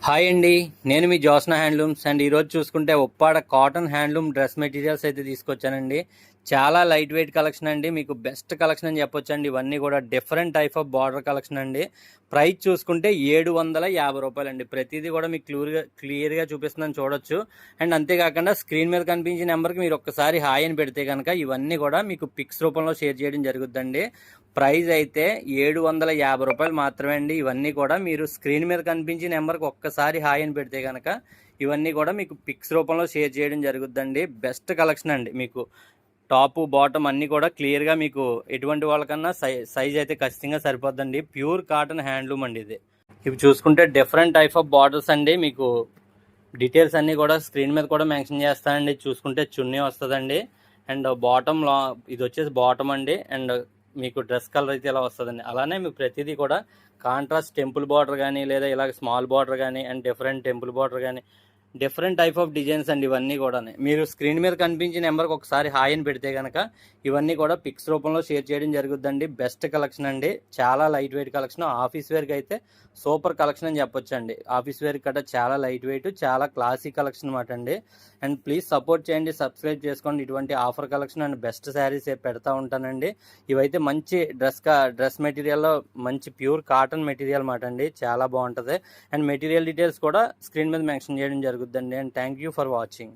Hi అండి, నేను మీ Josna handlooms and ఈరోజు చూసుకుంటే Uppada cotton handloom dress materials అయితే తీసుకొచ్చానండి. చాలా లైట్ వెయిట్ కలెక్షన్ అండి, మీకు బెస్ట్ కలెక్షన్ అని చెప్పొచ్చండి. ఇవన్నీ కూడా different type of border collection అండి. ప్రైస్ చూసుకుంటే 750 రూపాయలండి. ప్రతిదీ కూడా మీకు క్లియర్గా చూపిస్తుందని చూడొచ్చు. అండ్ అంతేకాకుండా స్క్రీన్ మీద కనిపించిన నెంబర్కి మీరు ఒక్కసారి హాయ్ అని పెడితే కనుక ఇవన్నీ కూడా మీకు పిక్స్ రూపంలో షేర్ చేయడం జరుగుతుందండి. ప్రైస్ అయితే 750 రూపాయలు మాత్రమే అండి. ఇవన్నీ కూడా మీరు స్క్రీన్ మీద కనిపించే నెంబర్కి ఒక్కసారి హాయ్ అని పెడితే కనుక ఇవన్నీ కూడా మీకు పిక్స్ రూపంలో షేర్ చేయడం జరుగుతుందండి. బెస్ట్ కలెక్షన్ అండి. మీకు టాప్ బాటమ్ అన్నీ కూడా క్లియర్గా మీకు ఎటువంటి వాళ్ళకన్నా సైజ్ అయితే ఖచ్చితంగా సరిపోద్దండి. ప్యూర్ కాటన్ హ్యాండ్లూమ్ అండి ఇది. ఇవి చూసుకుంటే డిఫరెంట్ టైప్ ఆఫ్ బార్డర్స్ అండి. మీకు డీటెయిల్స్ అన్నీ కూడా స్క్రీన్ మీద కూడా మెన్షన్ చేస్తానండి. చూసుకుంటే చున్నీ వస్తుందండి. అండ్ బాటమ్ ఇది వచ్చేసి బాటమ్ అండి. అండ్ మీకు డ్రెస్ కలర్ అయితే ఇలా వస్తుందండి. అలానే మీకు ప్రతిదీ కూడా కాంట్రాస్ట్ టెంపుల్ బార్డర్ కానీ లేదా ఇలాగ స్మాల్ బార్డర్ కానీ అండ్ డిఫరెంట్ టెంపుల్ బార్డర్ కానీ డిఫరెంట్ టైప్ ఆఫ్ డిజైన్స్ అండి. ఇవన్నీ కూడా మీరు స్క్రీన్ మీద కనిపించే నెంబర్కి ఒకసారి హాయ్ అని పెడితే కనుక ఇవన్నీ కూడా పిక్స్ రూపంలో షేర్ చేయడం జరుగుతుందండి. బెస్ట్ కలెక్షన్ అండి, చాలా లైట్ వెయిట్ కలెక్షన్. ఆఫీస్ వేర్కి అయితే సూపర్ కలెక్షన్ అని చెప్పొచ్చు అండి. ఆఫీస్ వేర్ కట్ట చాలా లైట్ వెయిట్, చాలా క్లాసీ కలెక్షన్ అనమాట అండి. అండ్ ప్లీజ్ సపోర్ట్ చేయండి, సబ్స్క్రైబ్ చేసుకోండి. ఇటువంటి offer collection and best saris పెడతా ఉంటానండి. ఇవైతే మంచి డ్రెస్ మెటీరియల్లో మంచి ప్యూర్ కాటన్ మెటీరియల్ మాట అండి. చాలా బాగుంటుంది. అండ్ మెటీరియల్ డీటెయిల్స్ కూడా స్క్రీన్ మీద మెన్షన్ చేయడం జరుగుతుంది. And thank you for watching.